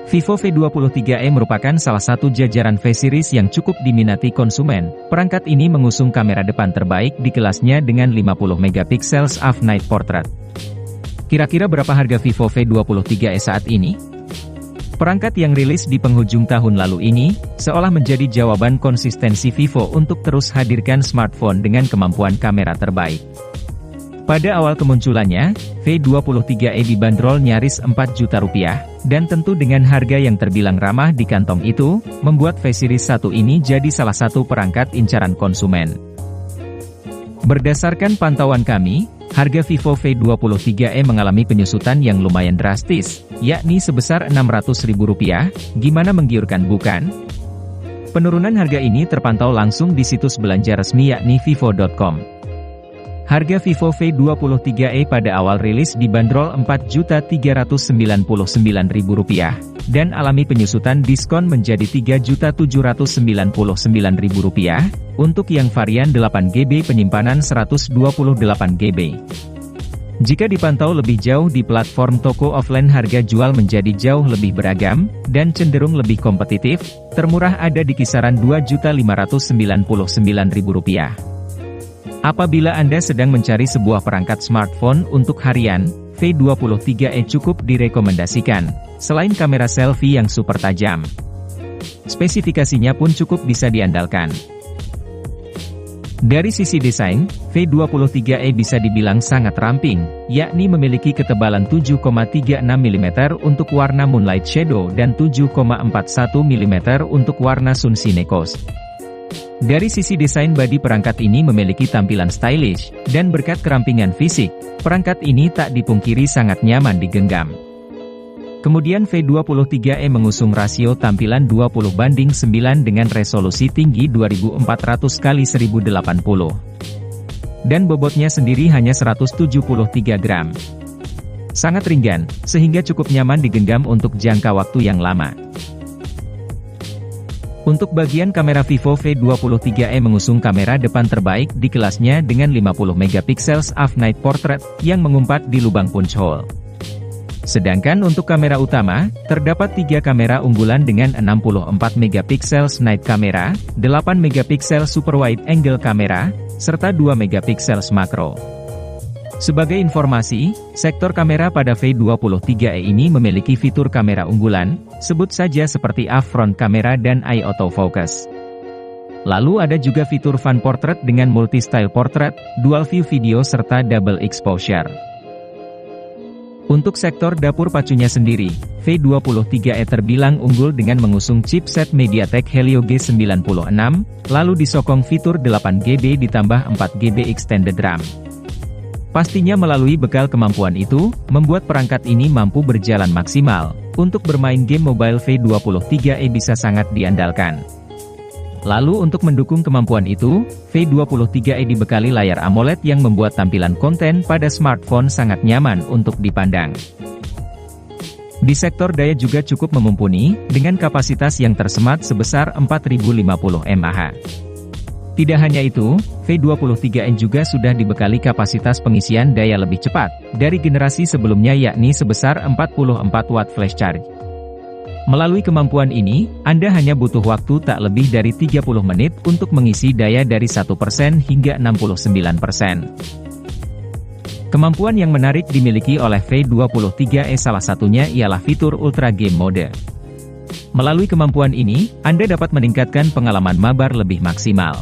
Vivo V23e merupakan salah satu jajaran V-series yang cukup diminati konsumen. Perangkat ini mengusung kamera depan terbaik di kelasnya dengan 50 MP f-night portrait. Kira-kira berapa harga Vivo V23e saat ini? Perangkat yang rilis di penghujung tahun lalu ini, seolah menjadi jawaban konsistensi Vivo untuk terus hadirkan smartphone dengan kemampuan kamera terbaik. Pada awal kemunculannya, V23e dibanderol nyaris 4 juta rupiah, dan tentu dengan harga yang terbilang ramah di kantong itu, membuat V-series 1 ini jadi salah satu perangkat incaran konsumen. Berdasarkan pantauan kami, harga Vivo V23e mengalami penyusutan yang lumayan drastis, yakni sebesar Rp600.000, gimana menggiurkan bukan? Penurunan harga ini terpantau langsung di situs belanja resmi yakni vivo.com. Harga Vivo V23e pada awal rilis dibanderol Rp4.399.000, dan alami penyusutan diskon menjadi Rp3.799.000, untuk yang varian 8GB penyimpanan 128GB. Jika dipantau lebih jauh di platform toko offline, harga jual menjadi jauh lebih beragam, dan cenderung lebih kompetitif. Termurah ada di kisaran Rp2.599.000. Apabila Anda sedang mencari sebuah perangkat smartphone untuk harian, V23e cukup direkomendasikan. Selain kamera selfie yang super tajam, spesifikasinya pun cukup bisa diandalkan. Dari sisi desain, V23e bisa dibilang sangat ramping, yakni memiliki ketebalan 7,36 mm untuk warna Moonlight Shadow dan 7,41 mm untuk warna Sun Cinecos. Dari sisi desain bodi, perangkat ini memiliki tampilan stylish, dan berkat kerampingan fisik, perangkat ini tak dipungkiri sangat nyaman digenggam. Kemudian V23e mengusung rasio tampilan 20:9 dengan resolusi tinggi 2400x1080. Dan bobotnya sendiri hanya 173 gram. Sangat ringan, sehingga cukup nyaman digenggam untuk jangka waktu yang lama. Untuk bagian kamera, Vivo V23e mengusung kamera depan terbaik di kelasnya dengan 50 MP f-night portrait yang mengumpat di lubang punch hole. Sedangkan untuk kamera utama, terdapat 3 kamera unggulan dengan 64 MP night kamera, 8 MP super wide angle kamera, serta 2 MP makro. Sebagai informasi, sektor kamera pada V23e ini memiliki fitur kamera unggulan, sebut saja seperti front kamera dan eye autofocus. Lalu ada juga fitur fun portrait dengan multi-style portrait, dual view video serta double exposure. Untuk sektor dapur pacunya sendiri, V23e terbilang unggul dengan mengusung chipset MediaTek Helio G96, lalu disokong fitur 8GB ditambah 4GB extended RAM. Pastinya melalui bekal kemampuan itu, membuat perangkat ini mampu berjalan maksimal. Untuk bermain game mobile, V23e bisa sangat diandalkan. Lalu untuk mendukung kemampuan itu, V23e dibekali layar AMOLED yang membuat tampilan konten pada smartphone sangat nyaman untuk dipandang. Di sektor daya juga cukup memumpuni, dengan kapasitas yang tersemat sebesar 4050 mAh. Tidak hanya itu, V23e juga sudah dibekali kapasitas pengisian daya lebih cepat dari generasi sebelumnya, yakni sebesar 44 watt flash charge. Melalui kemampuan ini, Anda hanya butuh waktu tak lebih dari 30 menit untuk mengisi daya dari 1% hingga 69%. Kemampuan yang menarik dimiliki oleh V23e salah satunya ialah fitur Ultra Game Mode. Melalui kemampuan ini, Anda dapat meningkatkan pengalaman mabar lebih maksimal.